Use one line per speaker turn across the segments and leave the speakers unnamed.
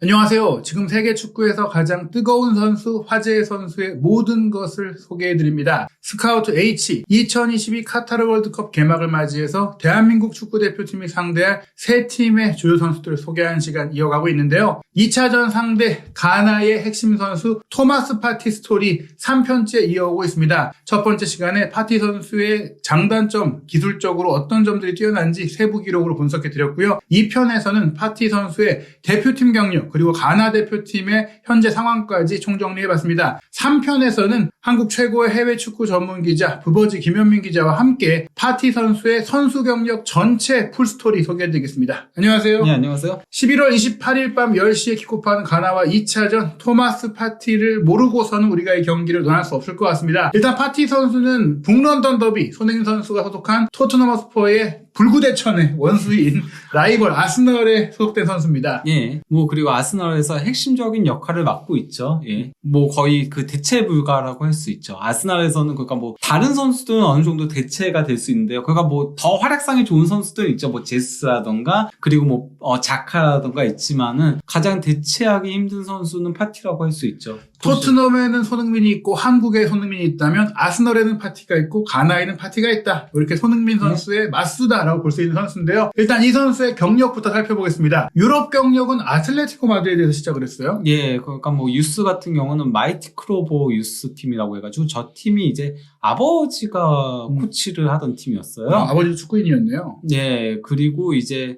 안녕하세요. 지금 세계 축구에서 가장 뜨거운 선수, 화제의 선수의 모든 것을 소개해드립니다. 스카우트 H 2022 카타르 월드컵 개막을 맞이해서 대한민국 축구대표팀이 상대할 세 팀의 주요 선수들을 소개하는 시간 이어가고 있는데요. 2차전 상대 가나의 핵심 선수 토마스 파티 스토리 3편째 이어오고 있습니다. 첫 번째 시간에 파티 선수의 장단점, 기술적으로 어떤 점들이 뛰어난지 세부 기록으로 분석해드렸고요. 2편에서는 파티 선수의 대표팀 경력, 그리고 가나 대표팀의 현재 상황까지 총정리해봤습니다. 3편에서는 한국 최고의 해외 축구 전문 기자 부버지 김현민 기자와 함께 파티 선수의 선수 경력 전체 풀스토리 소개해드리겠습니다. 안녕하세요.
네, 안녕하세요.
11월 28일 밤 10시에 킥오프하는 가나와 2차전 토마스 파티를 모르고서는 우리가 이 경기를 논할 수 없을 것 같습니다. 일단 파티 선수는 북런던 더비, 손흥민 선수가 소속한 토트넘 허스퍼의 불구대천의 원수인 라이벌 아스널에 소속된 선수입니다.
예. 그리고 아스널에서 핵심적인 역할을 맡고 있죠. 예. 거의 그 대체 불가라고 할 수 있죠. 아스널에서는 그러니까 다른 선수들은 어느 정도 대체가 될 수 있는데요. 그러니까 더 활약상이 좋은 선수들은 있죠. 제스라던가, 그리고 자카라던가 있지만은 가장 대체하기 힘든 선수는 파티라고 할 수 있죠.
토트넘에는 손흥민이 있고 한국에 손흥민이 있다면 아스널에는 파티가 있고 가나에는 파티가 있다. 이렇게 손흥민 선수의 맞수다라고 볼 수 있는 선수인데요. 일단 이 선수의 경력부터 살펴보겠습니다. 유럽 경력은 아틀레티코 마드리드에서 시작을 했어요.
예, 그러니까 유스 같은 경우는 마이티 크로보 유스 팀이라고 해가지고 저 팀이 이제 아버지가 코치를 하던 팀이었어요.
아버지도 축구인이었네요.
예, 그리고 이제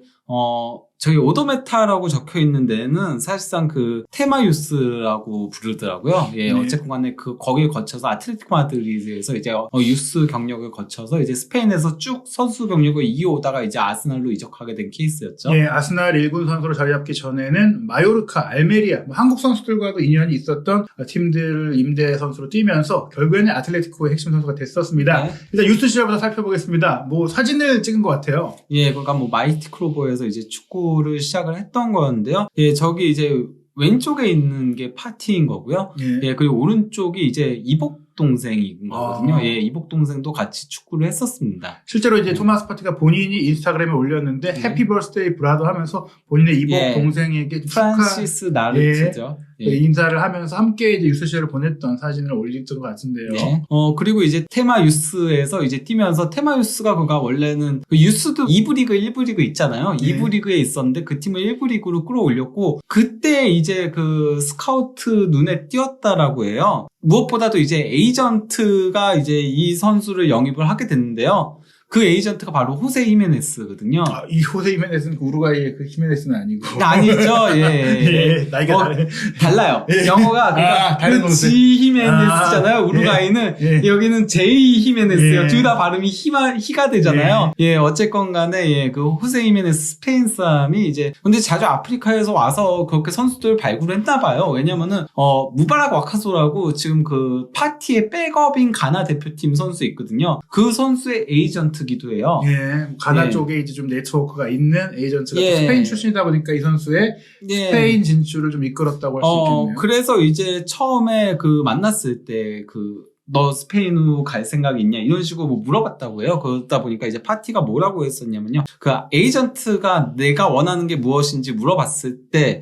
저기 오도메타라고 적혀 있는 데는 사실상 그 테마유스라고 부르더라고요. 예,
네.
어쨌건 간에 거기에 거쳐서 아틀레티코 마드리드에서 이제 유스 경력을 거쳐서 이제 스페인에서 쭉 선수 경력을 이어오다가 이제 아스날로 이적하게 된 케이스였죠.
예, 아스날 1군 선수로 자리 잡기 전에는 마요르카, 알메리아, 한국 선수들과도 인연이 있었던 팀들 임대 선수로 뛰면서 결국에는 아틀레티코의 핵심 선수가 됐었습니다.
네.
일단 유스 시절부터 살펴보겠습니다. 사진을 찍은 것 같아요.
예, 그러니까 마이티 크로버에서 이제 축구를 시작을 했던 거였는데요. 예, 저기 이제 왼쪽에 있는 게 파티인 거고요. 예, 그리고 오른쪽이 이제 이복 동생인 거거든요. 예, 이복 동생도 같이 축구를 했었습니다.
실제로 이제 토마스 파티가 본인이 인스타그램에 올렸는데 해피 버스데이 브라더 하면서 본인의 이복 동생에게
프란시스 나르트죠.
인사를 하면서 함께 이제 유스 시절을 보냈던 사진을 올렸던 것 같은데요.
네. 그리고 이제 테마 유스에서 이제 뛰면서 테마 유스가 원래는 유스도 2부 리그, 1부 리그 있잖아요.
네.
2부 리그에 있었는데 그 팀을 1부 리그로 끌어올렸고 그때 이제 그 스카우트 눈에 띄었다라고 해요. 무엇보다도 이제 에이전트가 이제 이 선수를 영입을 하게 됐는데요. 그 에이전트가 바로 호세 히메네스거든요.
이 호세 히메네스는 우루과이의 그 히메네스는 아니고.
아니죠. 예.
예, 나이가
달라요.
예.
영어가
다른
지 히메네스잖아요. 우루과이는
예.
여기는 제이 히메네스예요.
예.
둘 다 발음이 히가 되잖아요. 예, 어쨌건 간에 그 호세 히메네스 스페인 사람이 이제 근데 자주 아프리카에서 와서 그렇게 선수들 발굴했나 봐요. 왜냐면은 무바락 와카소라고 지금 그 파티의 백업인 가나 대표팀 선수 있거든요. 그 선수의 에이전트 기도 해요.
예, 가나 쪽에 이제 좀 네트워크가 있는 에이전트가 스페인 출신이다 보니까 이 선수의 스페인 진출을 좀 이끌었다고 할 수 있겠네요.
그래서 이제 처음에 만났을 때 너 스페인으로 갈 생각이 있냐 이런 식으로 물어봤다고 해요. 그러다 보니까 이제 파티가 뭐라고 했었냐면요. 그 에이전트가 내가 원하는 게 무엇인지 물어봤을 때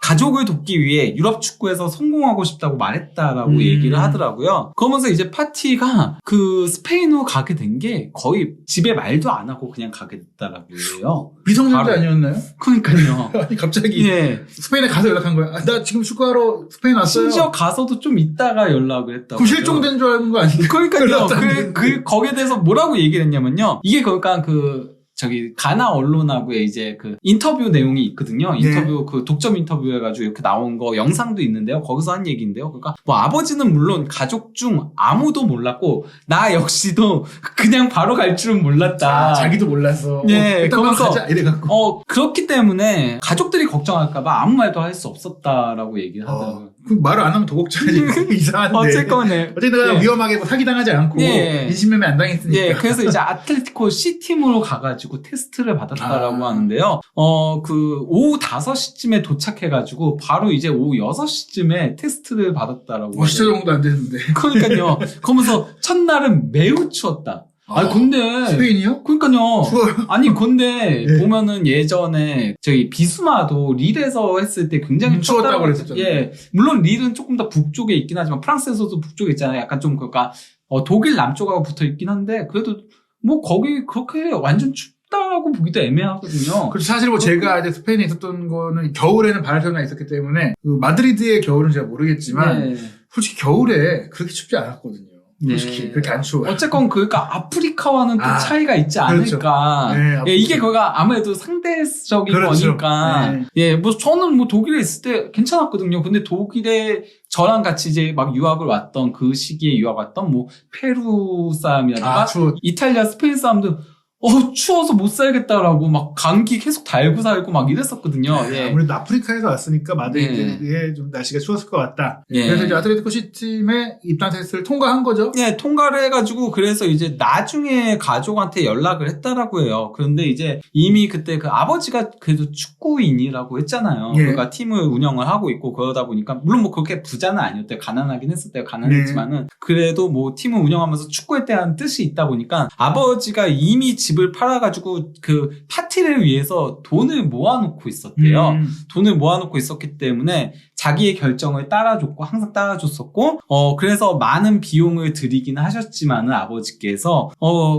가족을 돕기 위해 유럽 축구에서 성공하고 싶다고 말했다라고 얘기를 하더라고요. 그러면서 이제 파티가 그 스페인으로 가게 된 게 거의 집에 말도 안 하고 그냥 가게 됐다라고 해요.
미성년자 아니었나요?
그러니까요.
아니 갑자기 스페인에 가서 연락한 거야. 나 지금 축구하러 스페인 왔어요.
심지어 가서도 좀 있다가 연락을 했다고.
그럼 실종된 줄 아는 거 아니에요?
그러니까요. 거기에 대해서 뭐라고 얘기를 했냐면요. 이게 그러니까 가나 언론하고의 이제 인터뷰 내용이 있거든요. 인터뷰, 독점 인터뷰 해가지고 이렇게 나온 거 영상도 있는데요. 거기서 한 얘기인데요. 그러니까 아버지는 물론 가족 중 아무도 몰랐고, 나 역시도 그냥 바로 갈 줄은 몰랐다.
자기도 몰랐어.
예,
그러면서 가자 이래갖고.
그렇기 때문에 가족들이 걱정할까봐 아무 말도 할 수 없었다라고 얘기를 하더라고요.
말을 안 하면 도곡자지. 이상한데.
어쨌건
위험하게 사기당하지 않고 인신매매 안 당했으니까.
예, 그래서 이제 아틀레티코 C팀으로 가가지고 테스트를 받았다라고 하는데요. 오후 5시쯤에 도착해가지고 바로 이제 오후 6시쯤에 테스트를 받았다라고.
50초 정도 안 됐는데.
그러니까요. 그러면서 첫날은 매우 추웠다. 아니 근데
스페인이요?
그러니까요.
추워요?
아니 근데
네.
보면은 예전에 저희 비수마도 릴에서 했을 때 굉장히
추웠다고 그랬었잖아요.
예, 물론 릴은 조금 더 북쪽에 있긴 하지만 프랑스에서도 북쪽에 있잖아요. 약간 좀 그러니까 독일 남쪽하고 붙어 있긴 한데 그래도 뭐 거기 그렇게 완전 춥다고 보기도 애매하거든요.
그래서 사실 뭐 제가 이제 스페인에 있었던 거는 겨울에는 바르셀로나에 있었기 때문에 그 마드리드의 겨울은 제가 모르겠지만
네.
솔직히 겨울에 그렇게 춥지 않았거든요. 솔직히
네.
그렇게 안 추워요.
어쨌건 그러니까 아프리카와는 또 차이가 있지
그렇죠.
않을까.
네,
예, 이게 그가 아무래도 상대적인
그렇죠.
거니까.
네.
예, 뭐 저는 뭐 독일에 있을 때 괜찮았거든요. 근데 독일에 저랑 같이 이제 막 유학을 왔던 그 시기에 유학 왔던 뭐 페루 사람이라든가
추워.
이탈리아, 스페인 사람들 추워서 못 살겠다라고 막 감기 계속 달고 살고 막 이랬었거든요. 예.
아무래도 아프리카에서 왔으니까 마드리드에 좀 날씨가 추웠을 것 같다.
예.
그래서 이제 아틀레티코 시팀의 입단 테스트를 통과한 거죠.
예, 통과를 해가지고, 그래서 이제 나중에 가족한테 연락을 했다라고 해요. 그런데 이제 이미 그때 그 아버지가 그래도 축구인이라고 했잖아요.
예.
그러니까 팀을 운영을 하고 있고 그러다 보니까, 물론 뭐 그렇게 부자는 아니었대요. 가난하긴 했었대요. 가난했지만은. 그래도 뭐 팀을 운영하면서 축구에 대한 뜻이 있다 보니까 아버지가 이미 집을 팔아가지고 그 파티를 위해서 돈을 모아놓고 있었대요. 돈을 모아놓고 있었기 때문에 자기의 결정을 따라줬고 항상 따라줬었고 그래서 많은 비용을 들이긴 하셨지만은 아버지께서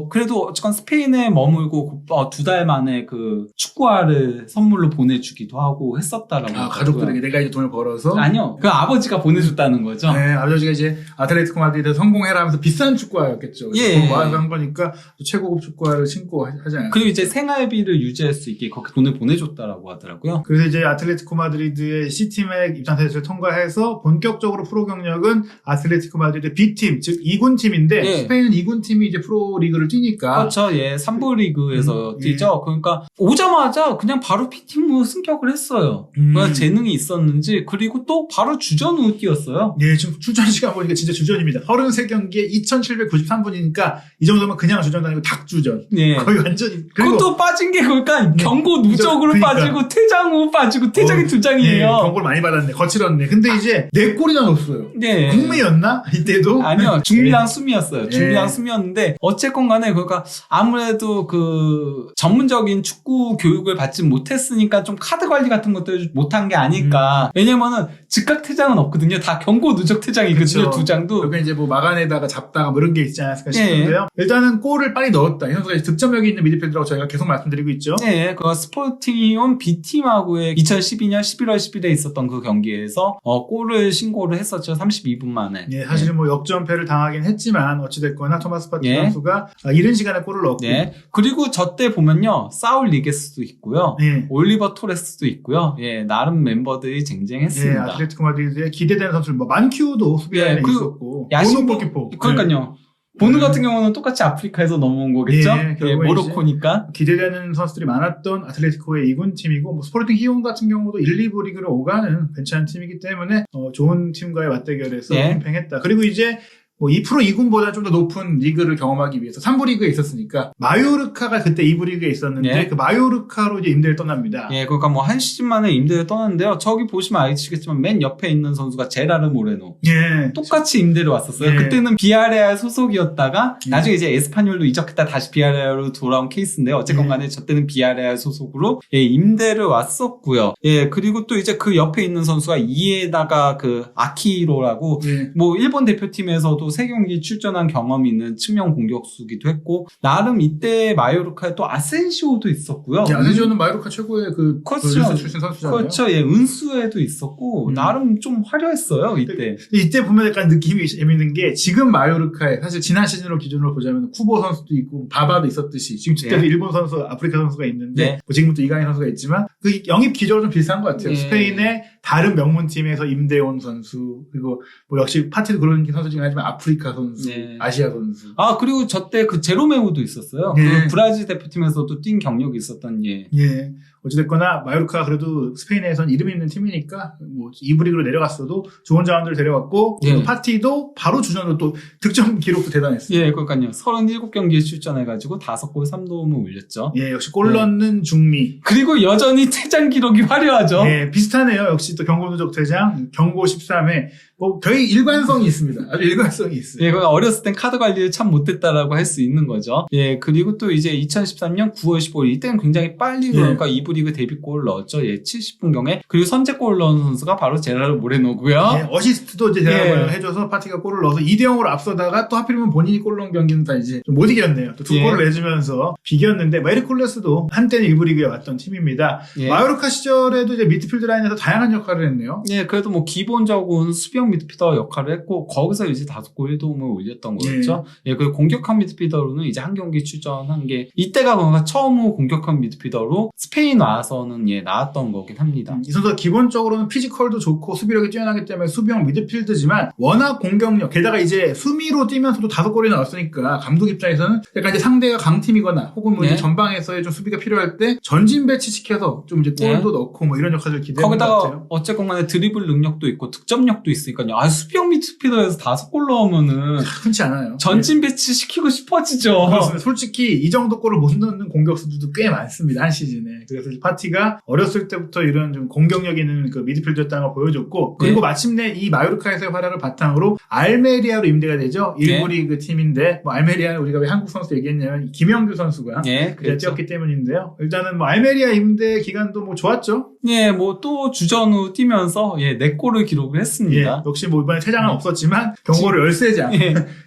그래도 어쨌건 스페인에 머물고 2달 만에 그 축구화를 선물로 보내주기도 하고 했었다라고
가족들에게 내가 이제 돈을 벌어서
아니요, 그 아버지가 보내줬다는 거죠.
네, 아버지가 이제 아틀레티코 마드리드 성공해라 하면서 비싼 축구화였겠죠.
예.
돈 모아서 한 거니까 최고급 축구화를 신고 하잖아요.
그리고 이제 생활비를 유지할 수 있게 그렇게 돈을 보내줬다라고 하더라고요.
그래서 이제 아틀레티코 마드리드의 C팀의 입단 테스트를 통과해서 본격적으로 프로 경력은 아틀레티코 마드리드 B팀, 즉 2군 팀인데
예.
스페인은 2군 팀이 이제 프로 리그를 뛰니까
그렇죠. 예, 3부 리그에서 뛰죠. 그러니까 오자마자 그냥 바로 B팀으로 승격을 했어요. 그러니까 재능이 있었는지, 그리고 또 바로 주전으로 뛰었어요.
예, 지금 출전 시간 보니까 진짜 주전입니다. 33경기에 2,793분이니까 이 정도면 그냥 주전 아니고 닭주전.
예.
거의 완전히. 그리고
그것도 빠진 게 그러니까 경고 누적으로
그러니까.
빠지고 퇴장으로 빠지고 퇴장이 2장이에요.
예, 경고를 많이 받았네. 거칠었네. 근데 이제 4골이나 넣었어요.
네.
국미였나? 이때도?
아니요, 중미랑 수미였어요.
예.
중미랑 수미였는데, 어쨌건 간에, 그러니까, 아무래도 그, 전문적인 축구 교육을 받지 못했으니까 좀 카드 관리 같은 것들 못한 게 아닐까. 왜냐면은, 즉각 퇴장은 없거든요. 다 경고 누적 퇴장이거든요,
그쵸.
2장도.
여기 이제 뭐 막안에다가 잡다가 뭐 이런 게 있지 않았을까 싶은데요. 일단은 골을 빨리 넣었다. 이 선수가 이제 득점력이 있는 미드필더라고 저희가 계속 말씀드리고 있죠.
네, 그 스포팅이온 B팀하고의 2012년 11월 10일에 있었던 그 경기에서 골을 신고를 했었죠. 32분 만에.
예, 사실은 뭐 역전패를 당하긴 했지만 어찌됐거나 토마스 파티
예.
선수가 이른 시간에 골을 넣었고.
네. 그리고 저 때 보면요, 사울 리게스도 있고요.
예.
올리버 토레스도 있고요. 예, 나름 멤버들이
예,
쟁쟁했습니다.
아틀레티코 마드리드에 기대되는 선수들 뭐 만큐도 수비라인에
예, 그
있었고
야신
보누 골키퍼.
그러니까요. 보누 같은 경우는 똑같이 아프리카에서 넘어온 거겠죠?
예,
예,
결국은
모로코니까.
기대되는 선수들이 많았던 아틀레티코의 2군 팀이고 뭐 스포팅 히온 같은 경우도 1, 2부 리그를 오가는 괜찮은 팀이기 때문에 좋은 팀과의 맞대결에서
예.
팽팽했다. 그리고 이제 뭐 2% 2군보다 좀 더 높은 리그를 경험하기 위해서 3부 리그에 있었으니까 마요르카가 그때 2부 리그에 있었는데
예.
그 마요르카로 이제 임대를 떠납니다.
예, 그러니까 뭐 한 시즌 만에 임대를 떠났는데요. 저기 보시면 아시겠지만 맨 옆에 있는 선수가 제라르 모레노.
예.
똑같이 임대를 왔었어요.
예.
그때는 비아레알 소속이었다가
예.
나중에 이제 에스파뇰로 이적했다 다시 비아레알로 돌아온 케이스인데요. 어쨌건 간에 저 때는 비아레알 소속으로 임대를 왔었고요. 예, 그리고 또 이제 그 옆에 있는 선수가 이에다가 그 아키로라고
예.
뭐 일본 대표팀에서도 3경기 출전한 경험이 있는 측면 공격수기도 했고, 나름 이때 마요르카에 또 아센시오도 있었고요.
예, 아세지오는 마요르카 최고의 그
그렇죠.
프로듀서 출신 선수잖아요.
그렇죠. 예, 은수에도 있었고 나름 좀 화려했어요 이때.
이때 보면 약간 느낌이 재밌는 게 지금 마요르카에 사실 지난 시즌으로 기준으로 보자면 쿠보 선수도 있고 바바도 있었듯이 지금 그때도
네.
일본 선수, 아프리카 선수가 있는데
네.
뭐 지금부터 이강인 선수가 있지만 그 영입 기조가 좀 비슷한 것 같아요.
네.
스페인의 다른 명문 팀에서 임대 온 선수 그리고 뭐 역시 파티도 그런 선수 중에 하지만 아프리카 선수,
네.
아시아 선수.
아, 그리고 저 때 그 제로메우도 있었어요.
예.
그 브라질 대표팀에서도 뛴 경력이 있었던 예.
예. 어찌됐거나 마요르카가 그래도 스페인에선 이름 있는 팀이니까 뭐 2부 리그로 내려갔어도 좋은 자원들을 데려왔고
예.
그리고 파티도 바로 주전으로 또 득점 기록도 대단했어요.
예, 그러니까요. 37경기에 출전해가지고 5골 3도움을 올렸죠.
예, 역시 골
네.
넣는 중미.
그리고 여전히 퇴장 기록이 화려하죠.
예, 비슷하네요. 역시 또 경고 누적 퇴장, 경고 13회. 뭐 거의 일관성이 있습니다. 아주 일관성이 있어요.
예, 어렸을 땐 카드 관리를 참 못했다라고 할 수 있는 거죠. 예, 그리고 또 이제 2013년 9월 15일 이때는 굉장히 빨리 그러니까 2부 리그 데뷔골을 넣었죠. 예, 70분경에. 그리고 선제골을 넣은 선수가 바로 제라르 모레노고요.
네, 어시스트도 이제 제라르가 해줘서 파티가 골을 넣어서 2대0으로 앞서다가 또 하필이면 본인이 골 넣은 경기는 다 이제 좀 못 이겼네요. 또 두 골을 내주면서 비겼는데 에리콜레스도 한때는 1부 리그에 왔던 팀입니다. 마요르카 시절에도 이제 미드필드 라인에서 다양한 역할을 했네요.
예, 그래도 뭐 기본적으로는 수비형 미드필더 역할을 했고 거기서 이제 5골 1도움을 올렸던 거였죠. 예, 그리고 공격형 미드필더로는 이제 한 경기 출전한 게 이때가 뭔가 처음으로 공격형 미드필더로 스페인 와서는 나왔던 거긴 합니다.
이 선수가 기본적으로는 피지컬도 좋고 수비력이 뛰어나기 때문에 수비형 미드필드지만 워낙 공격력 게다가 이제 수미로 뛰면서도 5골이 나왔으니까 감독 입장에서는 약간 이제 상대가 강팀이거나 혹은 뭐 이제 전방에서의 좀 수비가 필요할 때 전진 배치시켜서 좀 이제 골도 넣고 뭐 이런 역할을 기대하는 것 같아요.
거기다가 어쨌건 간에 드리블 능력도 있고 득점력도 있으니까요. 수비형 미드필더에서 5골 넣으면은
흔치 않아요.
전진 배치 시키고 싶어지죠.
그렇습니다. 솔직히 이 정도 골을 못 넣는 공격수들도 꽤 많습니다. 한 시즌에. 그래서 파티가 어렸을 때부터 이런 좀 공격력 있는 그 미드필더였다는 걸 보여줬고 그리고 마침내 이 마요르카에서의 활약을 바탕으로 알메리아로 임대가 되죠. 1부 리그 팀인데 뭐 알메리아는 우리가 왜 한국 선수 얘기했냐면 김영규 선수가 뛰었기 때문인데요. 일단은 뭐 알메리아 임대 기간도 뭐 좋았죠.
예, 뭐 또 주전으로 뛰면서 4골을 기록을 했습니다.
역시 뭐 이번에 퇴장은 없었지만 경고를 열세지 않고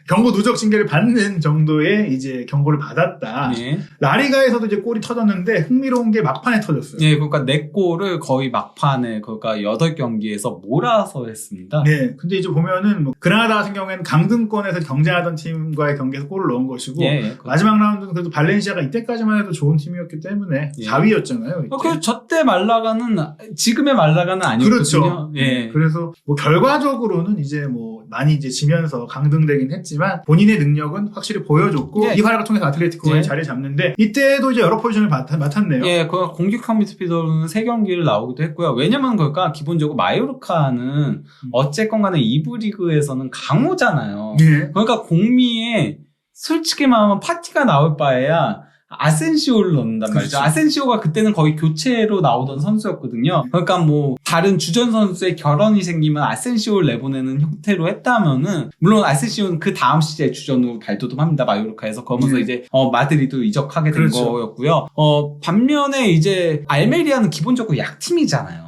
경고 누적 징계를 받는 정도의 이제 경고를 받았다. 라리가에서도 이제 골이 터졌는데 흥미로운 게 막판에 터졌어요.
예, 그러니까 4골을 거의 막판에 그러니까 8경기에서 몰아서 했습니다.
네, 근데 이제 보면은 뭐 그라나다 같은 경우에는 강등권에서 경쟁하던 팀과의 경기에서 골을 넣은 것이고 마지막 라운드는 그래도 발렌시아가 이때까지만 해도 좋은 팀이었기 때문에 4위였잖아요.
그 저때 말라가는 지금의 말라가는 아니었거든요.
그렇죠. 그래서 뭐 결과적으로는 이제 뭐 많이 이제 지면서 강등되긴 했지만 본인의 능력은 확실히 보여줬고 이 활약을 통해서 아틀레티코가 자리를 잡는데 이때도 이제 여러 포지션을 맡았네요.
예, 그 공격형 미드필더로는 3경기를 나오기도 했고요. 왜냐면 그러니까 기본적으로 마요르카는 어쨌건 간에 2부 리그에서는 강호잖아요. 그러니까 공미에 솔직히 말하면 파티가 나올 바에야 아센시오를 넣는단 말이죠. 아센시오가 그때는 거의 교체로 나오던 선수였거든요. 그러니까 뭐 다른 주전 선수의 결혼이 생기면 아센시오를 내보내는 형태로 했다면은 물론 아센시오는 그 다음 시즌에 주전으로 발돋움합니다. 마요르카에서 그러면서 이제 마드리드 이적하게 된 거였고요. 반면에 이제 알메리아는 기본적으로 약팀이잖아요.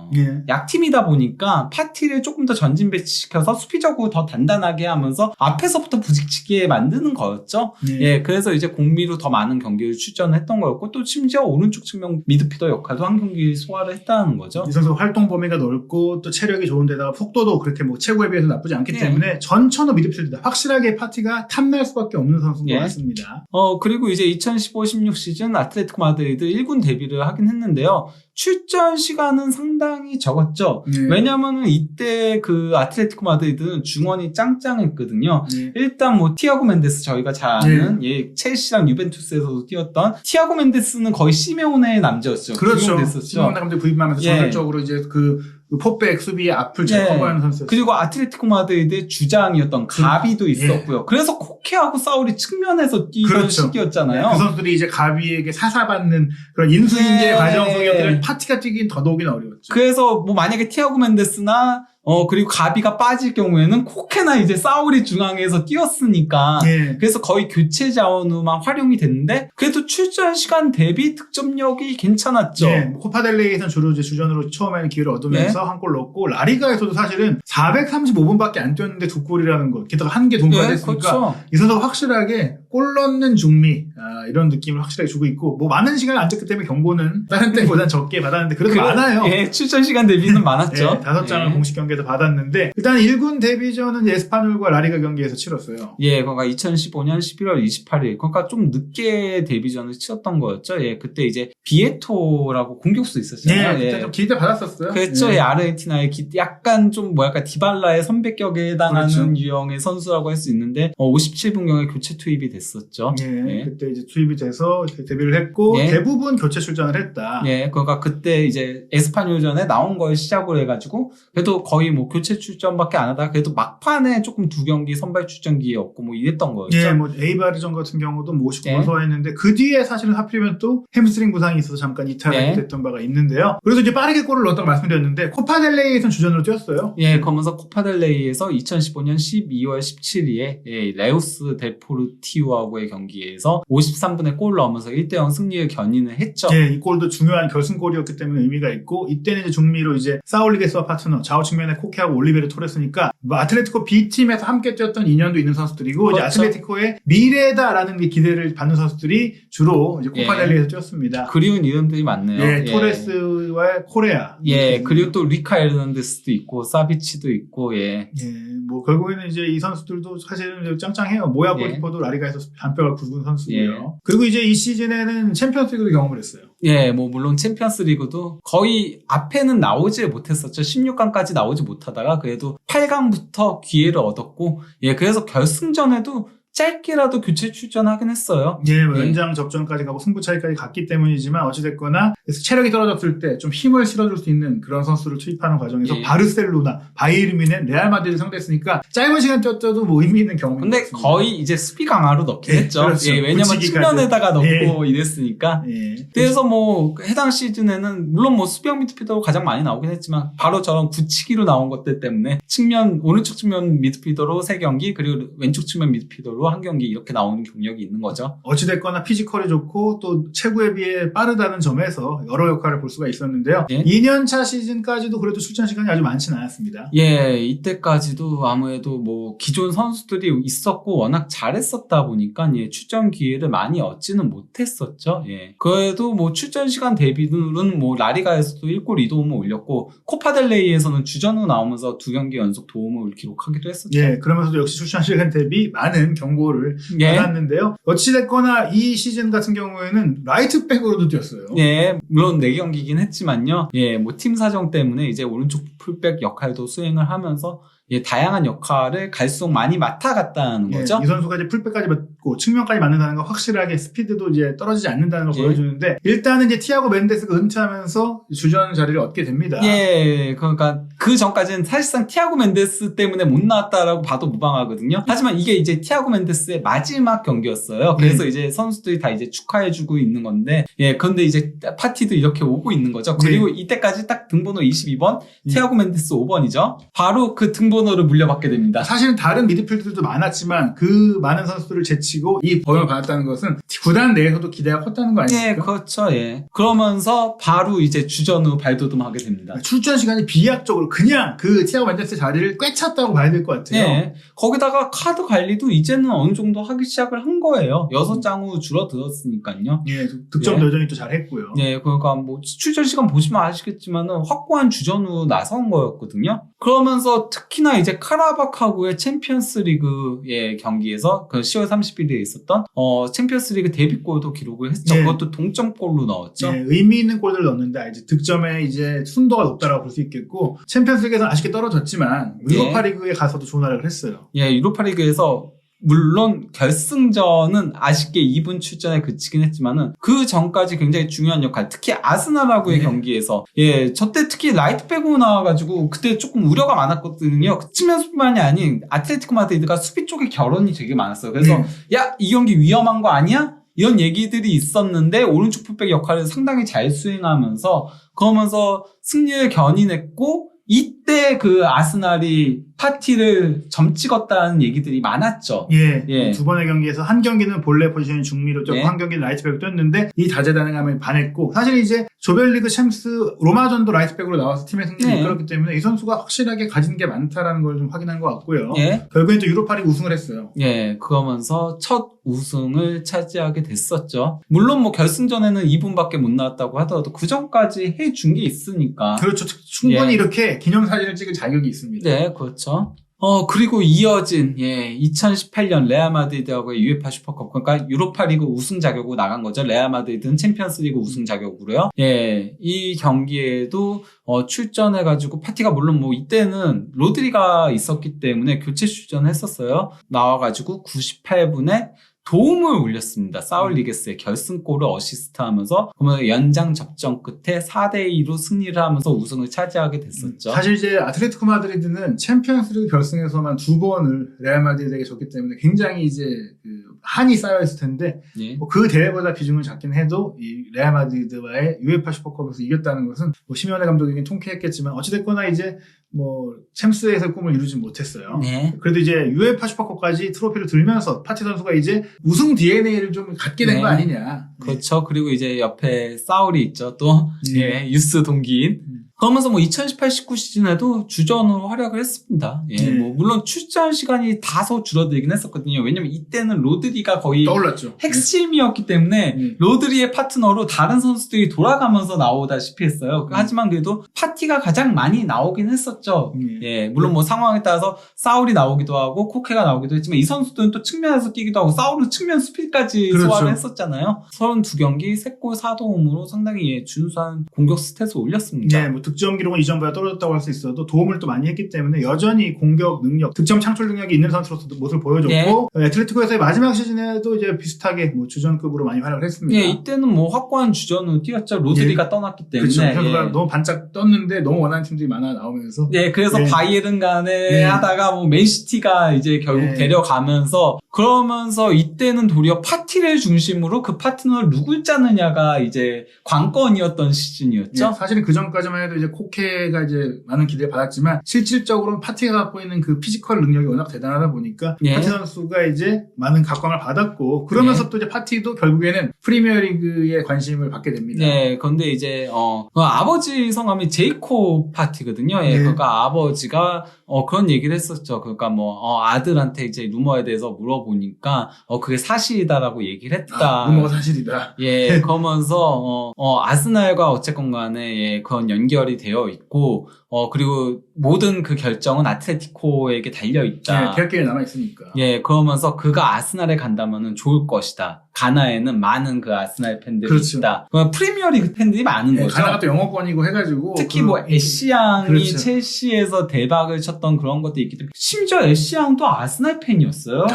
약팀이다 보니까 파티를 조금 더 전진 배치시켜서 수비적으로 더 단단하게 하면서 앞에서부터 부딪히게 만드는 거였죠. 그래서 이제 공미로 더 많은 경기를 출전했던 거였고 또 심지어 오른쪽 측면 미드필더 역할도 한 경기 소화를 했다는 거죠.
이 선수 활동 범위가 넓고 또 체력이 좋은데다가 속도도 그렇게 뭐 최고에 비해서 나쁘지 않기 때문에 전천후 미드필더다. 확실하게 파티가 탐날 수밖에 없는 선수인 것 같습니다.
그리고 이제 2015-16 시즌 아틀레티코 마드리드 1군 데뷔를 하긴 했는데요. 출전 시간은 상당히 적었죠. 왜냐면은 이때 그 아틀레티코 마드리드는 중원이 짱짱했거든요. 일단 뭐 티아고 멘데스 저희가 잘 아는 첼시랑 유벤투스에서도 뛰었던 티아고 멘데스는 거의 시메오네의 남자였죠.
그렇죠. 시메오네 감독 구입하면서 전술적으로 이제 그 포백 수비의 앞을 잘 커버하는 선수였어요.
그리고 아틀레티코 마드리드의 주장이었던 가비도 있었고요. 그래서 코케하고 사울이 측면에서 뛰던 시기였잖아요.
그 선수들이 이제 가비에게 사사받는 그런 인수인계 과정 속에 파티가 뛰긴 더더욱이나 어려웠죠.
그래서 뭐 만약에 티아고 멘데스나 그리고 가비가 빠질 경우에는 코케나 이제 사울이 중앙에서 뛰었으니까 그래서 거의 교체 자원으로만 활용이 됐는데 그래도 출전 시간 대비 득점력이 괜찮았죠.
코파델레이에서는 주로 이제 주전으로 처음에는 기회를 얻으면서 한 골 넣었고 라리가에서도 사실은 435분밖에 안 뛰었는데 2골이라는 것 게다가 한 개 동반했으니까 이 선수가 확실하게 골 넣는 중미 이런 느낌을 확실하게 주고 있고 뭐 많은 시간을 안 뛰기 때문에 경고는 다른 때보다는 적게 받았는데 그래도 많아요.
출전 시간 대비는 많았죠.
5장을 공식 경기에서 받았는데 일단 1군 데뷔전은 에스파뇰과 라리가 경기에서 치렀어요.
그러니까 2015년 11월 28일 그러니까 좀 늦게 데뷔전을 치렀던 거였죠. 그때 이제 비에토라고 공격수 있었잖아요.
그때 좀 기대 받았었어요.
그렇죠. 아르헨티나의 약간 좀 뭐랄까 디발라의 선배격에 해당하는 유형의 선수라고 할 수 있는데 57분경에 교체 투입이 됐었죠.
그때 이제 투입이 돼서 데뷔를 했고
예.
대부분 교체 출전을 했다.
예, 그러니까 그때 이제 에스파뇰전에 나온 걸 시작으로 해가지고 그래도 거의 뭐 교체 출전밖에 안 하다가 그래도 막판에 조금 2경기 선발 출전 기회였고 뭐 이랬던 거였죠.
예, 뭐 에이바르전 같은 경우도 뭐 59번
예.
소화했는데 그 뒤에 사실은 하필이면 또 햄스트링 부상이 있어서 잠깐 이탈을
예.
됐던 바가 있는데요. 그래서 이제 빠르게 골을 넣었다고 말씀드렸는데 코파델레이에선 주전으로 뛰었어요.
예, 그러면서 코파델레이에서 2015년 12월 17일에 예, 레우스 델포르티우하고의 경기에서 53분에 골 넣으면서 1대0 승리를 견인을 했죠.
예, 이 골도 중요한 결승골이었기 때문에 의미가 있고 이때는 이제 중미로 이제 사울리게스와 파트너 좌우 측면에 코케하고 올리베르 토레스니까 뭐 아틀레티코 B팀에서 함께 뛰었던 인연도 있는 선수들이고 이제
그렇죠.
아틀레티코의 미래다라는 기대를 받는 선수들이 주로 이제 코파델레이에서 뛰었습니다.
그리운 이름들이 많네요.
예, 토레스와 코레아.
예, 그리고 또 리카 에르난데스도 있고 사비치도 있고 예.
예, 뭐 결국에는 이제 이 선수들도 사실은 짱짱해요. 모야 골키퍼도 라리가에서 잔뼈가 굵은 선수고요.
예.
그리고 이제 이 시즌에는 챔피언스리그도 경험을 했어요.
예, 뭐 물론 챔피언스 리그도 거의 앞에는 나오지 못했었죠. 16강까지 나오지 못하다가 그래도 8강부터 기회를 얻었고 예, 그래서 결승전에도 짧게라도 교체 출전하긴 했어요.
예, 뭐
예.
연장 접전까지 가고 승부 차이까지 갔기 때문이지만 어찌됐거나 체력이 떨어졌을 때 좀 힘을 실어줄 수 있는 그런 선수를 투입하는 과정에서
예.
바르셀로나, 바이에른 뮌헨, 레알 마드리드 상대했으니까 짧은 시간 뛰었어도 뭐 의미 있는 경험이
근데
있습니다.
거의 이제 수비 강화로 넣긴
예,
했죠.
그렇죠.
예, 왜냐면
붙이기까지.
측면에다가 넣고 예. 이랬으니까.
예.
그래서 뭐 해당 시즌에는 물론 뭐 수비형 미드필더로 가장 많이 나오긴 했지만 바로 저런 굳히기로 나온 것들 때문에 측면 오른쪽 측면 미드필더로 3경기 그리고 왼쪽 측면 미드필더로 1경기 이렇게 나오는 경력이 있는 거죠.
어찌됐거나 피지컬이 좋고 또 체구에 비해 빠르다는 점에서 여러 역할을 볼 수가 있었는데요.
예.
2년차 시즌까지도 그래도 출전 시간이 아주 많지는 않았습니다.
예, 이때까지도 아무래도 뭐 기존 선수들이 있었고 워낙 잘했었다 보니까 예, 출전 기회를 많이 얻지는 못했었죠. 예. 그래도 뭐 출전 시간 대비는 뭐 라리가에서도 1골 2도움을 올렸고 코파델레이에서는 주전으로 나오면서 2경기 연속 도움을 기록하기도 했었죠.
예, 그러면서도 역시 출전 시간 대비 많은 경고를
예.
받았는데요. 어찌됐거나 이 시즌 같은 경우에는 라이트백으로도 뛰었어요.
예, 물론 4경기긴 했지만요. 예, 뭐 팀 사정 때문에 이제 오른쪽 풀백 역할도 수행을 하면서 예, 다양한 역할을 갈수록 많이 맡아갔다는
예,
거죠.
이 선수가 이제 풀백까지 맞고 측면까지 맞는다는 건 확실하게 스피드도 이제 떨어지지 않는다는 걸
예.
보여주는데 일단은 이제 티아고 멘데스가 은퇴하면서 주전 자리를 얻게 됩니다.
예, 그러니까 그 전까지는 사실상 티아고 멘데스 때문에 못 나왔다라고 봐도 무방하거든요. 하지만 이게 이제 티아고 멘데스의 마지막 경기였어요. 그래서 이제 선수들이 다 이제 축하해주고 있는 건데, 예, 그런데 이제 파티도 이렇게 오고 있는 거죠. 그리고 이때까지 딱 등번호 22번, 티아고 멘데스 5번이죠. 바로 그 등번호를 물려받게 됩니다.
사실은 다른 미드필더들도 많았지만 그 많은 선수들을 제치고 이 번호를 받았다는 것은 구단 내에서도 기대가 컸다는 거 아닙니까?
예, 그렇죠, 예. 그러면서 바로 이제 주전으로 발돋움하게 됩니다.
출전 시간이 비약적으로 그냥 그 티아고 멘데스 자리를 꿰찼다고 봐야 될 것 같아요.
예. 거기다가 카드 관리도 이제는 어느 정도 하기 시작을 한 거예요. 6장으로 줄어들었으니까요.
예, 득점도
예.
여전히 또 잘했고요.
예, 그러니까 뭐 출전 시간 보시면 아시겠지만은 확고한 주전으로 나선 거였거든요. 그러면서 특히나 이제 카라바카구의 챔피언스리그의 경기에서 그 10월 30일에 있었던 챔피언스리그 데뷔골도 기록을 했죠.
예.
그것도 동점골로 넣었죠.
예, 의미 있는 골들을 넣는다. 이제 득점에 이제 순도가 높다라고 볼 수 있겠고 챔피언스리그에서는 아쉽게 떨어졌지만 유로파 리그에 가서도 좋은 활약을 했어요.
예, 유로파리그에서 물론 결승전은 아쉽게 2분 출전에 그치긴 했지만은 그 전까지 굉장히 중요한 역할, 특히 아스날하고의
네.
경기에서 예, 저때 특히 라이트백으로 나와가지고 그때 조금 우려가 많았거든요. 그 측면뿐만이 아닌 아틀레티코 마드리드가 수비 쪽에 결혼이 되게 많았어요. 그래서 야, 이 경기 위험한 거 아니야? 이런 얘기들이 있었는데 오른쪽 풀백 역할을 상당히 잘 수행하면서 그러면서 승리를 견인했고 이때 그 아스날이 파티를 점 찍었다는 얘기들이 많았죠.
예,
예.
두 번의 경기에서 한 경기는 본래 포지션이 중미로 뛰었고
예.
한 경기는 라이트백으로 뛰었는데 이 다재다능함에 반했고 사실 이제 조별리그 챔스 로마전도 라이트백으로 나와서 팀의 승리를
예.
이끌었기 때문에 이 선수가 확실하게 가진 게 많다라는 걸 좀 확인한 것 같고요.
예.
결국엔 또 유로파리그 우승을 했어요.
예, 그러면서 첫 우승을 차지하게 됐었죠. 물론 뭐 결승전에는 2분밖에 못 나왔다고 하더라도 그 전까지 해준 게 있으니까.
그렇죠. 충분히
예.
이렇게 기념사진을 찍을 자격이 있습니다.
네, 그렇죠. 그리고 이어진, 2018년 레알 마드리드하고의 UEFA 슈퍼컵, 그러니까 유로파리그 우승 자격으로 나간 거죠. 레알 마드리드는 챔피언스리그 우승 자격으로요. 예, 이 경기에도, 출전해가지고, 파티가 물론 뭐, 이때는 로드리가 있었기 때문에 교체 출전했었어요. 나와가지고 98분에 도움을 올렸습니다. 사울 리게스의 결승골을 어시스트하면서 그러면 연장 접전 끝에 4대2로 승리를 하면서 우승을 차지하게 됐었죠.
사실 이제 아틀레티코 마드리드는 챔피언스리그 결승에서만 2번을 레알 마드리드에게 졌기 때문에 굉장히 이제 그 한이 쌓여 있을 텐데
예.
뭐 그 대회보다 비중을 작긴 해도 이 레알 마드리드와의 UEFA 슈퍼컵에서 이겼다는 것은 뭐 시메오네 감독에겐 통쾌했겠지만 어찌됐거나 이제 뭐 챔스에서 꿈을 이루지 못했어요.
네.
그래도 이제 UEFA 슈퍼컵까지 트로피를 들면서 파티 선수가 이제 우승 DNA를 좀 갖게 된 거 아니냐.
그렇죠. 그리고 이제 옆에 사울이 있죠. 또 예, 유스 동기인. 그러면서 뭐 2018-19 시즌에도 주전으로 활약을 했습니다. 예, 뭐 물론 출전 시간이 다소 줄어들긴 했었거든요. 왜냐면 이때는 로드리가 거의
떠올랐죠.
핵심이었기 때문에 로드리의 파트너로 다른 선수들이 돌아가면서 나오다시피 했어요. 하지만 그래도 파티가 가장 많이 나오긴 했었죠. 예, 물론 뭐 상황에 따라서 사울이 나오기도 하고 코케가 나오기도 했지만 이 선수들은 또 측면에서 뛰기도 하고 사울은 측면 수비까지
그렇죠.
소화를 했었잖아요. 32경기 3골 4도움으로 상당히 예, 준수한 공격 스탯을 올렸습니다.
네, 뭐 득점 기록은 이전보다 떨어졌다고 할 수 있어도 도움을 또 많이 했기 때문에 여전히 공격 능력, 득점 창출 능력이 있는 선수로서 모습을 보여줬고 애틀레티코에서의 마지막 시즌에도 이제 비슷하게 뭐 주전급으로 많이 활약을 했습니다.
예, 이때는 뭐 확고한 주전으로 뛰었죠. 로드리가 떠났기 때문에.
그렇죠. 선수가 너무 반짝 떴는데 너무 원하는 팀들이 많아 나오면서.
네, 그래서 바이에른 간에 하다가 뭐 맨시티가 이제 결국 데려가면서 그러면서 이때는 도리어 파티를 중심으로 그 파트너를 누굴 짜느냐가 이제 관건이었던 시즌이었죠.
사실은 그 전까지만 해도 이제 코케가 이제 많은 기대를 받았지만 실질적으로 파티가 갖고 있는 그 피지컬 능력이 워낙 대단하다 보니까 파티 선수가 이제 많은 각광을 받았고 그러면서 또 이제 파티도 결국에는 프리미어리그에 관심을 받게 됩니다.
네, 근데 이제 그 아버지 성함이 제이콥 파티거든요. 예, 그러니까 아버지가 그런 얘기를 했었죠. 그러니까 뭐 아들한테 이제 루머에 대해서 물어보니까 그게 사실이다라고 얘기를 했다.
루머가 사실이다.
예, 그러면서 아스날과 어쨌건 간에 예, 그런 연결이 되어 있고 그리고 모든 그 결정은 아틀레티코에게 달려 있다.
계약 기간이 남아 있으니까.
예, 그러면서 그가 아스날에 간다면은 좋을 것이다. 가나에는 많은 그 아스날 팬들이 있다. 프리미어리그 팬들이 많은 거죠.
가나가 또 영어권이고 해가지고
특히 뭐 애쉬양이 첼시에서 대박을 쳤던 그런 것도 있기 때문에 심지어 애쉬양도 아스날 팬이었어요.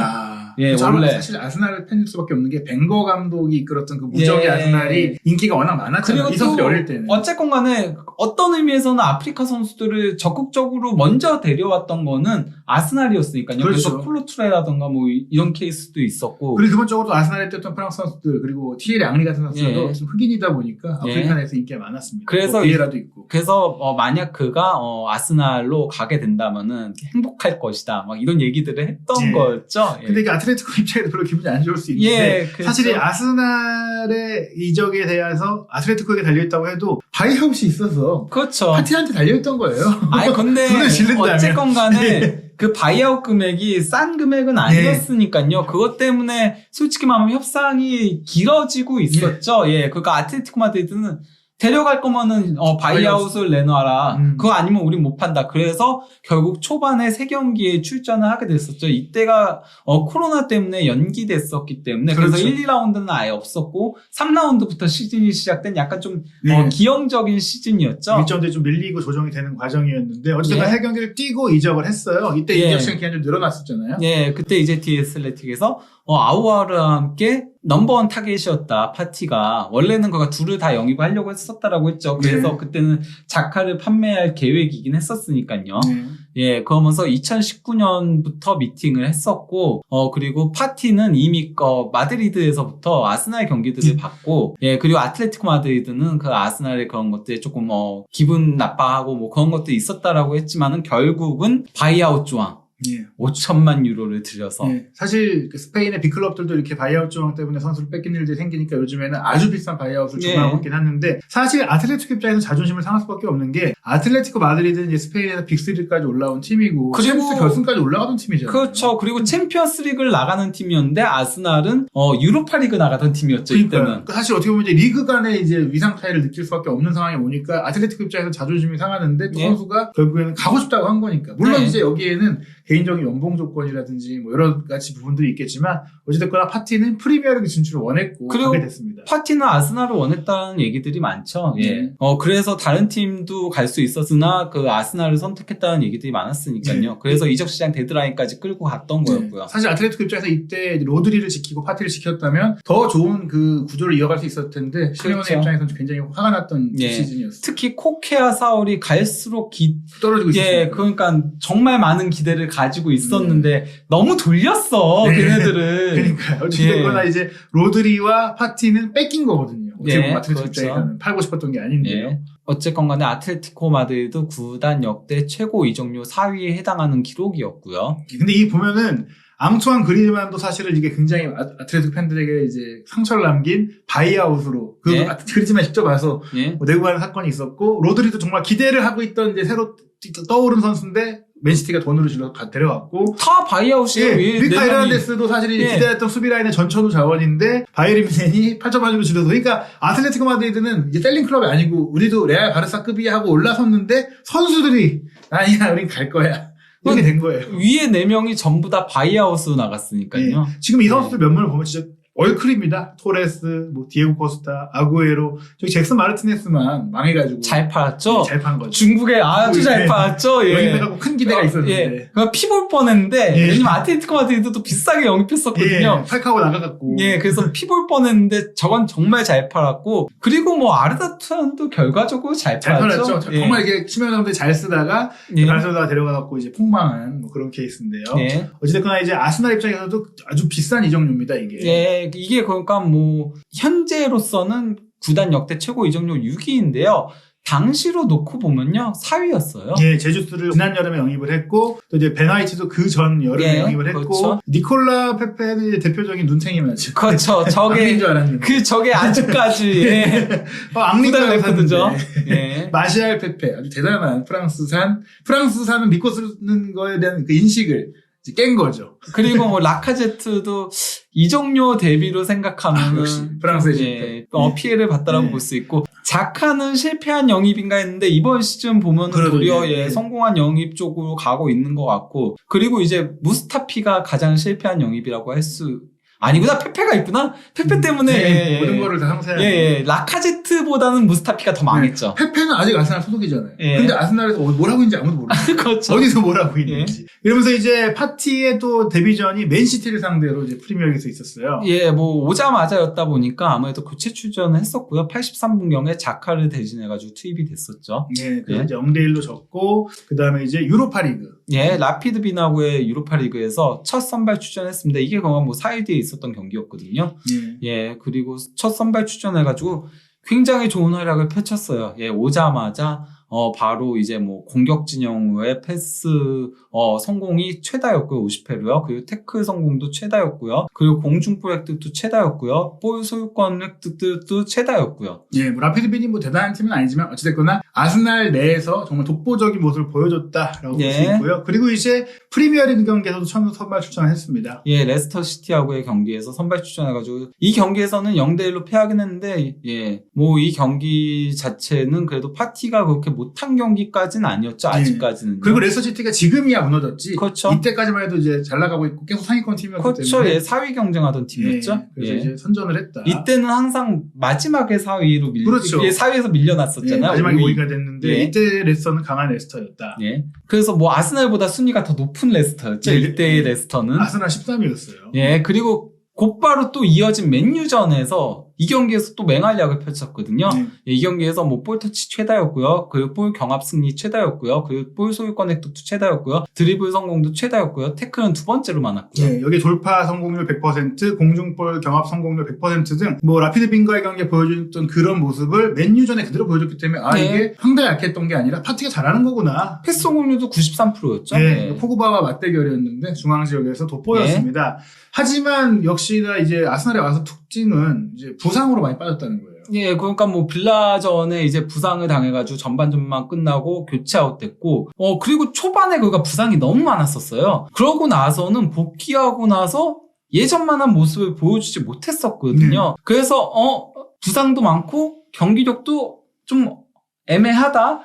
예, 원래
사실 아스날 팬일 수밖에 없는 게 벵거 감독이 이끌었던 그 무적의 아스날이 인기가 워낙 많았잖아요. 이 선수들이 어릴 때는.
어쨌건 간에 어떤 의미에서는 아프리카 선수들을 적극적으로 먼저 데려왔던 거는 아스날이었으니까요. 그래서 콜로투레라던가 뭐 이런 케이스도 있었고.
그리고 기본적으로 아스날에 뛰었던 프랑스 선수들 그리고 티에리 앙리 같은 선수들도 좀 흑인이다 보니까 아프리카 내에서 인기가 많았습니다.
그래서
비에라도 있고.
그래서 만약 그가 아스날로 가게 된다면은 행복할 것이다. 막 이런 얘기들을 했던 거였죠.
근데 이게 아틀레티코 입장에서 별로 기분이 안 좋을 수 있는데 사실 이 아스날의 이적에 대해서 아틀레티코에게 달려있다고 해도 바이아웃이 있어서
그렇죠.
파티한테 달려있던 거예요.
아니 근데 어쨌건 간에 그 바이아웃 금액이 싼 금액은 아니었으니까요. 그것 때문에 솔직히 말하면 협상이 길어지고 있었죠. 예, 그러니까 아틀레티코 마드리드는 데려갈 거면은 바이아웃을 내놔라. 그거 아니면 우린 못 판다. 그래서 결국 초반에 3경기에 출전을 하게 됐었죠. 이때가 코로나 때문에 연기됐었기 때문에 그래서 1, 2라운드는 아예 없었고 3라운드부터 시즌이 시작된 약간 좀 기형적인 시즌이었죠.
일정들이 좀 밀리고 조정이 되는 과정이었는데 어쨌든 3경기를 뛰고 이적을 했어요. 이때 이적 시간 기간이 좀 늘어났었잖아요.
예, 그때 이제 디애슬레틱에서 아우아르와 함께 넘버원 타겟이었다, 파티가. 원래는 그가 둘을 다 영입하려고 했었다라고 했죠. 그래서 그때는 자카를 판매할 계획이긴 했었으니까요. 예, 그러면서 2019년부터 미팅을 했었고, 그리고 파티는 이미, 마드리드에서부터 아스날 경기들을 봤고, 예, 그리고 아틀레티코 마드리드는 그 아스날의 그런 것들에 조금, 기분 나빠하고 뭐 그런 것들이 있었다라고 했지만은 결국은 바이아웃 조항. 5천만 유로를 들여서.
사실 그 스페인의 빅클럽들도 이렇게 바이아웃 조항 때문에 선수를 뺏긴 일들이 생기니까 요즘에는 아주 비싼 바이아웃을 주문하고 있긴 하는데 사실 아틀레티코 입장에서 자존심을 상할 수밖에 없는 게 아틀레티코 마드리드는 이제 스페인에서 빅3까지 올라온 팀이고 챔스 결승까지 올라가던 팀이잖아요.
그렇죠. 그리고 챔피언스 리그를 나가는 팀이었는데 아스날은 유로파 리그 나가던 팀이었죠. 이때는.
사실 어떻게 보면 이제 리그 간의 이제 위상 차이를 느낄 수밖에 없는 상황이 오니까 아틀레티코 입장에서 자존심이 상하는데 또 선수가 결국에는 가고 싶다고 한 거니까. 물론 이제 여기에는 개인적인 연봉 조건이라든지 뭐 여러 가지 부분들이 있겠지만 어찌됐거나 파티는 프리미어리그 진출을 원했고
그리고
가게 됐습니다.
파티는 아스날을 원했다는 얘기들이 많죠. 예. 그래서 다른 팀도 갈 수 있었으나 그 아스날을 선택했다는 얘기들이 많았으니까요. 그래서 이적 시장 데드라인까지 끌고 갔던 거였고요.
사실 아틀레티코 입장에서 이때 로드리를 지키고 파티를 지켰다면 더 좋은 그 구조를 이어갈 수 있었을 텐데 시메오네
그렇죠.
입장에서는 굉장히 화가 났던
예.
시즌이었어요.
특히 코케아 사울이 갈수록
떨어지고 있었어요.
예, 그러니까 정말 많은 기대를 가지고 있었는데 너무 돌렸어,
네.
걔네들은.
그러니까 어찌됐거나 이제 로드리와 파티는 뺏긴 거거든요. 어떻게 보면
예,
아틀레티코
그렇죠.
입장에서는 팔고 싶었던 게 아닌데요.
예. 어쨌건 간에 아틀레티코 마드리드 구단 역대 최고 이적료 4위에 해당하는 기록이었고요.
근데 이 보면은 앙투안 그리즈만도 사실은 이게 굉장히 아틀레티코 팬들에게 이제 상처를 남긴 바이아웃으로 그
예.
그리즈만 직접 와서
예.
내고 가는 사건이 있었고 로드리도 정말 기대를 하고 있던 이제 새로 떠오른 선수인데 맨시티가 돈으로 질러 데려왔고
다 바이아웃이에요.
미카 에르난데스도 사실 기대했던 수비 라인의 전천후 자원인데 바이에른 뮌헨이 8.8주로 줄여서 그러니까 아틀레티코 마드리드는 이제 셀링 클럽이 아니고 우리도 레알 바르사급이야 하고 올라섰는데 선수들이 아니야 우린 갈 거야 이렇게 된 거예요.
위에 4명이 전부 다 바이아웃으로 나갔으니까요.
지금 이 선수들 면면을 보면 진짜 얼클입니다. 토레스, 뭐 디에고 코스타, 아구에로, 저기 잭슨 마르티네스만 망해가지고
잘 팔았죠?
잘 판 거죠.
중국에 아주 잘 팔았죠? 예.
영입해가고 큰 기대가 있었는데.
예. 그러니까 피볼 뻔했는데,
예.
왜냐면 아틀레티코 마드리드도 비싸게 영입했었거든요.
팔카고 나가갖고.
예, 그래서 피볼 뻔했는데 저건 정말 잘 팔았고, 그리고 뭐 아르다 투안도 결과적으로 잘 팔았죠.
팔았죠.
예.
정말 이게 치면 사람들이 잘 쓰다가
예.
바르셀로나 데려가갖고 이제 폭망한 뭐 그런 케이스인데요.
예.
어찌됐거나 이제 아스날 입장에서도 아주 비싼 이적료입니다 이게.
예, 이게 그러니까 뭐 현재로서는 구단 역대 최고 이적료 6위인데요. 당시로 놓고 보면요 4위였어요.
예, 제주스를 지난 여름에 영입을 했고 또 이제 베나이트도 그 전 여름에
예,
영입을 했고
그렇죠.
니콜라 페페는 이제 대표적인 눈탱이 맞죠.
그렇죠.
악인 줄 알았는데.
저게 아직까지 예.
악린 줄
레프트죠.
알았는데.
예.
마시알 페페 아주 대단한 프랑스산은 믿고 쓰는 거에 대한 그 인식을 이제 깬 거죠.
그리고 뭐 라카제트도 이적료 대비로 생각하면은
역시 프랑스의
예, 피해를 봤다라고
네.
볼 수 있고 자카는 실패한 영입인가 했는데 이번 시즌 보면은
그래도
도리어
예,
예,
예.
성공한 영입 쪽으로 가고 있는 것 같고 그리고 이제 무스타피가 가장 실패한 영입이라고 할 수 아니구나 페페가 있구나 페페 때문에
네,
예,
모든
예.
거를 다 상세하게.
예, 라카제트보다는 무스타피가 더 망했죠.
페페는 아직 아스날 소속이잖아요.
예.
근데 아스날에서 뭐라고 있는지 아무도 모르죠.
그렇죠.
어디서 뭐라고 있는지. 이러면서 이제 파티의 또 데뷔전이 맨시티를 상대로 이제 프리미어리그에서 있었어요.
예, 뭐 오자마자였다 보니까 아무래도 교체 출전을 했었고요. 83분경에 자카를 대신해가지고 투입이 됐었죠.
예, 그래서
예.
이제 0대1로 졌고, 그 다음에 이제 유로파리그.
예, 라피드 비나고의 유로파리그에서 첫 선발 출전했습니다. 이게 그냥 뭐 4일 뒤에 있었던 경기였거든요.
예.
예, 그리고 첫 선발 출전해가지고 굉장히 좋은 활약을 펼쳤어요. 예, 오자마자 바로 이제 뭐 공격 진영의 패스 성공이 최다였고요. 50회로요. 그리고 태클 성공도 최다였고요. 그리고 공중볼 획득도 최다였고요. 볼 소유권 획득도 최다였고요.
예, 뭐 라피드 빈이 뭐 대단한 팀은 아니지만 어찌됐거나 아스날 내에서 정말 독보적인 모습을 보여줬다라고 볼 수
예.
있고요. 그리고 이제 프리미어리그 경기에서도 처음 선발 출전을 했습니다.
예, 레스터 시티하고의 경기에서 선발 출전해가지고 이 경기에서는 0대1로 패하긴 했는데 예, 뭐 이 경기 자체는 그래도 파티가 그렇게 못한 경기까지는 아니었죠. 아직까지는.
그리고 레스터시티가 지금이야 무너졌지.
그렇죠.
이때까지만 해도 이제 잘 나가고 있고 계속 상위권 팀이었기
그렇죠.
때문에.
예, 4위 경쟁하던 팀이었죠.
예, 그래서
예.
이제 선전을 했다.
이때는 항상 마지막에 4위로
그렇죠.
예, 4위에서 밀려났었잖아요.
예, 마지막에
5위.
5위가 됐는데
예.
이때 레스터는 강한 레스터였다.
예. 그래서 뭐 아스날보다 순위가 더 높은 레스터였죠.
예.
이때의 레스터는.
아스날 13위였어요.
예, 그리고 곧바로 또 이어진 맨유전에서 이 경기에서 또 맹활약을 펼쳤거든요.
네.
예, 이 경기에서 뭐 볼터치 최다였고요. 그리고 볼 경합 승리 최다였고요. 그리고 볼 소유권 획득도 최다였고요. 드리블 성공도 최다였고요. 태클은 두 번째로 많았고요.
예, 여기 돌파 성공률 100%, 공중볼 경합 성공률 100% 등, 뭐, 라피드 빈과의 경기에 보여줬던 그런 모습을 맨유전에 그대로 보여줬기 때문에,
네.
이게 상대가 약했던 게 아니라 파티가 잘하는 거구나.
패스 성공률도 93%였죠.
예, 포그바와 맞대결이었는데, 중앙 지역에서 돋보였습니다. 하지만, 역시나 이제 아스날에 와서 특징은, 이제 부상으로 많이 빠졌다는 거예요.
예, 그러니까 뭐 빌라전에 이제 부상을 당해가지고 전반전만 끝나고 교체 아웃됐고, 그리고 초반에 그가 부상이 너무 많았었어요. 그러고 나서는 복귀하고 나서 예전만한 모습을 보여주지 못했었거든요. 그래서 부상도 많고 경기력도 좀 애매하다.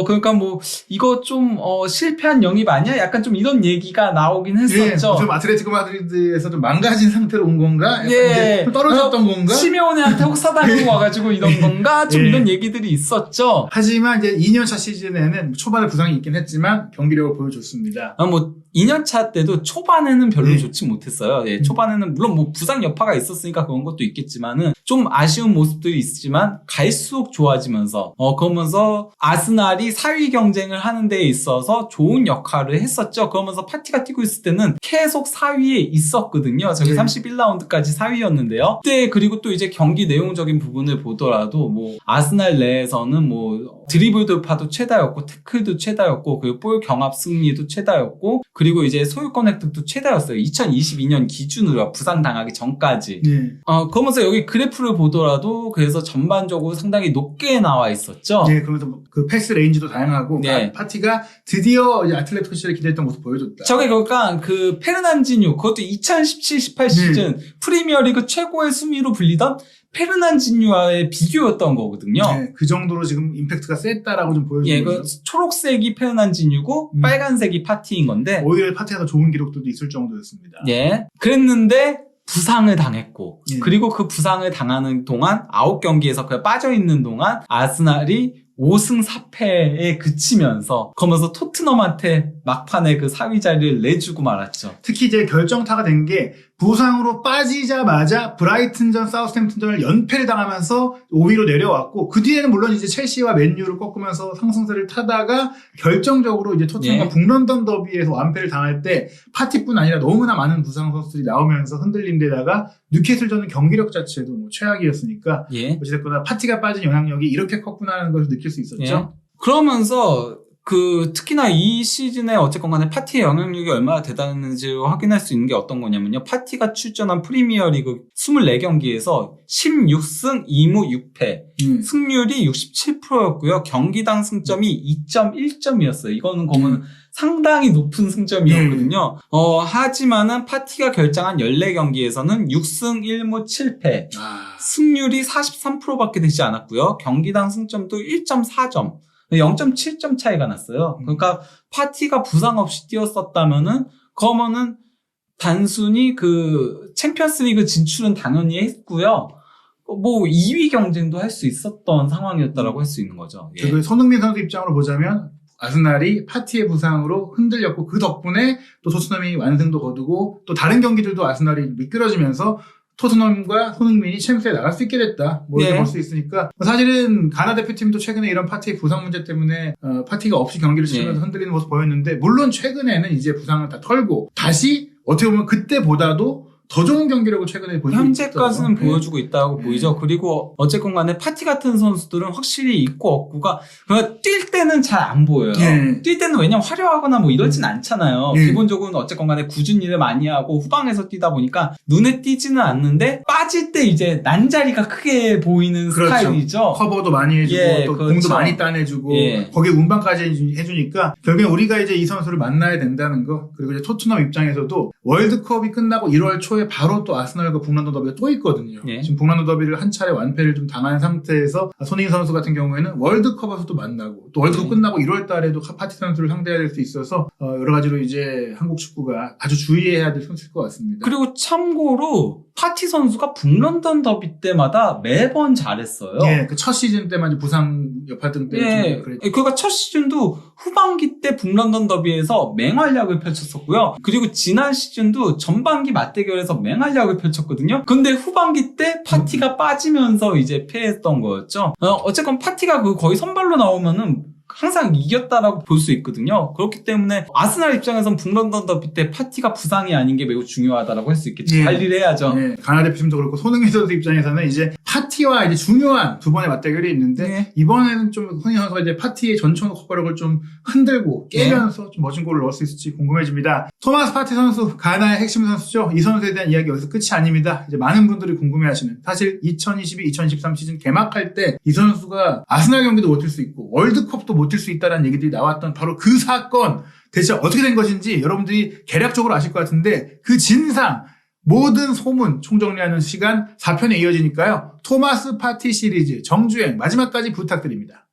그러니까 뭐 이거 좀 실패한 영입 아니야? 약간 좀 이런 얘기가 나오긴 했었죠.
좀 아틀레티코 마드리드에서 좀 망가진 상태로 온 건가? 약간 이제 좀 떨어졌던 건가?
시메오네한테 혹사당하고 와가지고 이런 건가? 좀 이런 얘기들이 있었죠.
하지만 이제 2년차 시즌에는 초반에 부상이 있긴 했지만 경기력을 보여줬습니다.
뭐 2년차 때도 초반에는 별로 좋지 못했어요. 초반에는 물론 뭐 부상 여파가 있었으니까 그런 것도 있겠지만은 좀 아쉬운 모습들이 있지만 갈수록 좋아지면서 그러면서 아스날이 4위 경쟁을 하는 데 있어서 좋은 역할을 했었죠. 그러면서 파티가 뛰고 있을 때는 계속 4위에 있었거든요. 저기 31라운드까지 4위였는데요. 그때 그리고 또 이제 경기 내용적인 부분을 보더라도 뭐 아스날 내에서는 뭐 드리블 돌파도 최다였고 태클도 최다였고 그리고 볼 경합 승리도 최다였고 그리고 이제 소유권 획득도 최다였어요. 2022년 기준으로 부상 당하기 전까지. 그러면서 여기 그래프를 보더라도 그래서 전반적으로 상당히 높게 나와 있었죠.
네, 그러면서 그 패스 레인지도 다양하고 파티가 드디어 이제 아틀레티코 시절에 기대했던 모습 보여줬다.
저게 그러니까 그 페르난지뉴 그것도 2017-18 시즌 프리미어리그 최고의 수미로 불리던 페르난지뉴와의 비교였던 거거든요.
네, 그 정도로 지금 임팩트가 셌다라고 좀 보여주는 거죠.
그 초록색이 페르난지뉴고 빨간색이 파티인 건데
오히려 파티가 더 좋은 기록들도 있을 정도였습니다.
그랬는데 부상을 당했고 그리고 그 부상을 당하는 동안 9경기에서 그냥 빠져있는 동안 아스날이 5승 4패에 그치면서 그러면서 토트넘한테 막판에 그 4위 자리를 내주고 말았죠.
특히 이제 결정타가 된 게 부상으로 빠지자마자 브라이튼전, 사우스햄튼전을 연패를 당하면서 5위로 내려왔고 그 뒤에는 물론 이제 첼시와 맨유를 꺾으면서 상승세를 타다가 결정적으로 이제 토트넘과 북런던 더비에서 완패를 당할 때 파티뿐 아니라 너무나 많은 부상 선수들이 나오면서 흔들린 데다가 뉴캐슬전은 경기력 자체도 뭐 최악이었으니까 어찌됐거나 파티가 빠진 영향력이 이렇게 컸구나 하는 것을 느낄 수 있었죠.
그러면서 특히나 이 시즌에 어쨌건 간에 파티의 영향력이 얼마나 대단한지 확인할 수 있는 게 어떤 거냐면요. 파티가 출전한 프리미어리그 24경기에서 16승 2무 6패, 승률이 67%였고요. 경기당 승점이 2.1점이었어요. 이거는 그러면 상당히 높은 승점이었거든요. 하지만은 파티가 결정한 14경기에서는 6승 1무 7패, 승률이 43%밖에 되지 않았고요. 경기당 승점도 1.4점. 0.7점 차이가 났어요. 그러니까 파티가 부상 없이 뛰었었다면은 그러면은 단순히 그 챔피언스리그 진출은 당연히 했고요. 뭐 2위 경쟁도 할 수 있었던 상황이었다라고 할 수 있는 거죠.
그 손흥민 선수 입장으로 보자면 아스날이 파티의 부상으로 흔들렸고 그 덕분에 또 토트넘이 완승도 거두고 또 다른 경기들도 아스날이 미끄러지면서 토트넘과 손흥민이 챔스에 나갈 수 있게 됐다. 이렇게 볼 수 있으니까. 사실은 가나 대표팀도 최근에 이런 파티의 부상 문제 때문에 파티가 없이 경기를 치면서 흔들리는 모습 보였는데 물론 최근에는 이제 부상을 다 털고 다시 어떻게 보면 그때보다도 더 좋은 경기력을 최근에 보여주고
현재까지는 보여주고 있다고 보이죠. 그리고 어쨌건 간에 파티 같은 선수들은 확실히 있고 없고가 그러니까 뛸 때는 잘 안 보여요. 뛸 때는 왜냐면 화려하거나 뭐 이러진 않잖아요. 기본적으로는 어쨌건 간에 굳은 일을 많이 하고 후방에서 뛰다 보니까 눈에 띄지는 않는데 빠질 때 이제 난자리가 크게 보이는 스타일이죠.
커버도 많이 해주고 또 공도 많이 따내주고 거기에 운반까지 해주니까 결국에 우리가 이제 이 선수를 만나야 된다는 거. 그리고 이제 토트넘 입장에서도 월드컵이 끝나고 1월 초에 바로 또 아스날과 북런던 더비가 또 있거든요. 지금 북런던 더비를 한 차례 완패를 좀 당한 상태에서 손흥민 선수 같은 경우에는 월드컵에서도 만나고 또 월드컵 끝나고 1월 달에도 파티 선수를 상대해야 될 수 있어서 여러 가지로 이제 한국 축구가 아주 주의해야 될 선수일 것 같습니다.
그리고 참고로 파티 선수가 북런던 더비 때마다 매번 잘했어요.
그 첫 시즌 때만 이제 부상 여파 등 때문에
그러니까 첫 시즌도 후반기 때 북런던 더비에서 맹활약을 펼쳤었고요. 그리고 지난 시즌도 전반기 맞대결에서 맹활약을 펼쳤거든요. 근데 후반기 때 파티가 빠지면서 이제 패했던 거였죠. 어쨌건 파티가 거의 선발로 나오면은 항상 이겼다라고 볼 수 있거든요. 그렇기 때문에 아스날 입장에선 북런던 더비 때 파티가 부상이 아닌 게 매우 중요하다라고 할 수 있겠죠. 관리를 해야죠.
가나 대표팀도 그렇고 손흥민 선수 입장에서는 이제 파티와 이제 중요한 두 번의 맞대결이 있는데 이번에는 좀 손흥민 선수가 이제 파티의 전천 커버력을 좀 흔들고 깨면서 좀 멋진 골을 넣을 수 있을지 궁금해집니다. 토마스 파티 선수, 가나의 핵심 선수죠. 이 선수에 대한 이야기 여기서 끝이 아닙니다. 이제 많은 분들이 궁금해하시는 사실 2022-2023 시즌 개막할 때 이 선수가 아스날 경기도 못 뛸 수 있고 월드컵도 못 뛸 수 있다는 얘기들이 나왔던 바로 그 사건 대체 어떻게 된 것인지 여러분들이 개략적으로 아실 것 같은데 그 진상 모든 소문 총정리하는 시간 4편에 이어지니까요. 토마스 파티 시리즈 정주행 마지막까지 부탁드립니다.